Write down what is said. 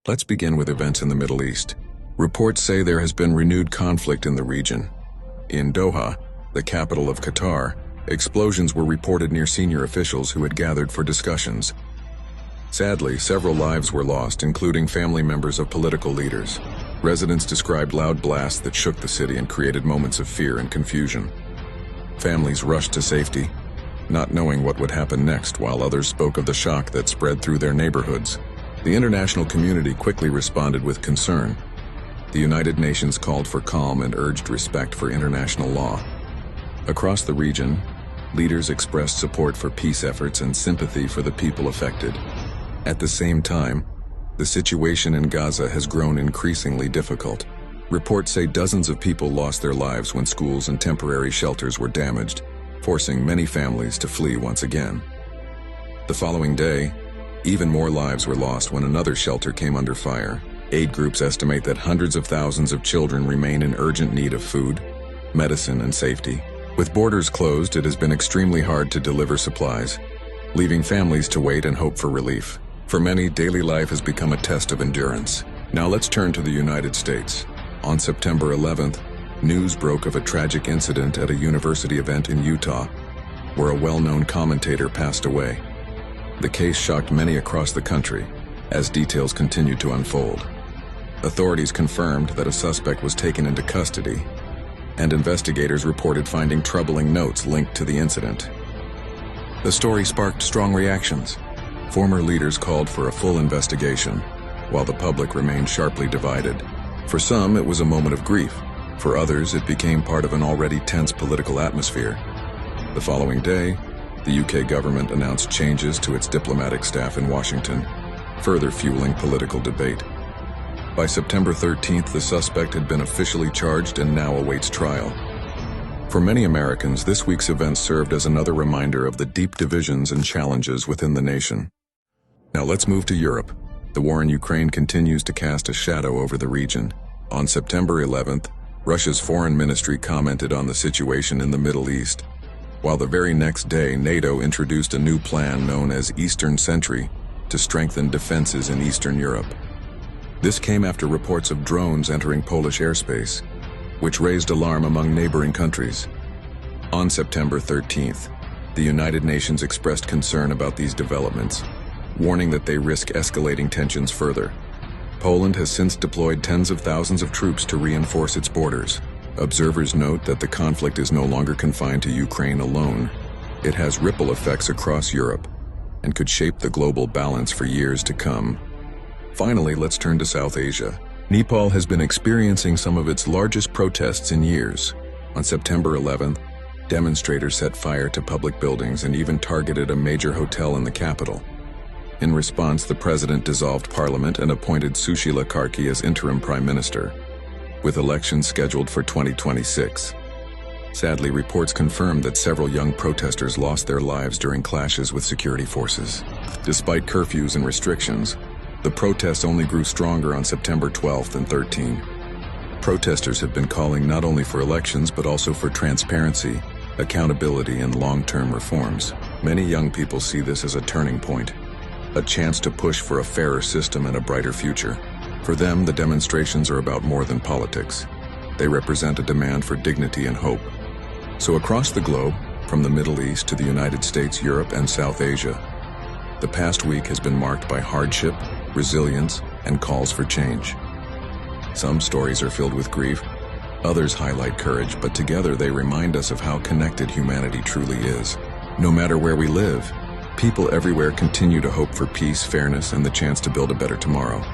Let's begin with events in the Middle East. Reports say there has been renewed conflict in the region. In Doha, the capital of Qatar, explosions were reported near senior officials who had gathered for discussions. Sadly, several lives were lost, including family members of political leaders. Residents described loud blasts that shook the city and created moments of fear and confusion. Families rushed to safety, not knowing what would happen next, while others spoke of the shock that spread through their neighborhoods. The international community quickly responded with concern. The United Nations called for calm and urged respect for international law. Across the region, leaders expressed support for peace efforts and sympathy for the people affected. At the same time, the situation in Gaza has grown increasingly difficult. Reports say dozens of people lost their lives when schools and temporary shelters were damaged, forcing many families to flee once again. The following day, even more lives were lost when another shelter came under fire. Aid groups estimate that hundreds of thousands of children remain in urgent need of food, medicine, and safety. With borders closed, it has been extremely hard to deliver supplies, leaving families to wait and hope for relief. For many, daily life has become a test of endurance. Now let's turn to the United States. On September 11th, news broke of a tragic incident at a university event in Utah, where a well-known commentator passed away. The case shocked many across the country, as details continued to unfold. Authorities confirmed that a suspect was taken into custody, and investigators reported finding troubling notes linked to the incident. The story sparked strong reactions. Former leaders called for a full investigation, while the public remained sharply divided. For some, it was a moment of grief. For others, it became part of an already tense political atmosphere. The following day, the UK government announced changes to its diplomatic staff in Washington, further fueling political debate. By September 13th, the suspect had been officially charged and now awaits trial. For many Americans, this week's events served as another reminder of the deep divisions and challenges within the nation. Now let's move to Europe. The war in Ukraine continues to cast a shadow over the region. On September 11th, Russia's foreign ministry commented on the situation in the Middle East, while the very next day NATO introduced a new plan known as Eastern Sentry to strengthen defenses in Eastern Europe. This came after reports of drones entering Polish airspace, which raised alarm among neighboring countries. On September 13th, the United Nations expressed concern about these developments, warning that they risk escalating tensions further. Poland has since deployed tens of thousands of troops to reinforce its borders. Observers note that the conflict is no longer confined to Ukraine alone. It has ripple effects across Europe and could shape the global balance for years to come. Finally, let's turn to South Asia. Nepal has been experiencing some of its largest protests in years. On September 11th, demonstrators set fire to public buildings and even targeted a major hotel in the capital. In response, the president dissolved parliament and appointed Sushila Karki as interim prime minister, with elections scheduled for 2026. Sadly, reports confirmed that several young protesters lost their lives during clashes with security forces. Despite curfews and restrictions, the protests only grew stronger on September 12th and 13th. Protesters have been calling not only for elections but also for transparency, accountability, and long-term reforms. Many young people see this as a turning point, a chance to push for a fairer system and a brighter future. For them, the demonstrations are about more than politics. They represent a demand for dignity and hope. So across the globe, from the Middle East to the United States, Europe, and South Asia, the past week has been marked by hardship, resilience, and calls for change. Some stories are filled with grief, others highlight courage, but together they remind us of how connected humanity truly is. No matter where we live, people everywhere continue to hope for peace, fairness, and the chance to build a better tomorrow.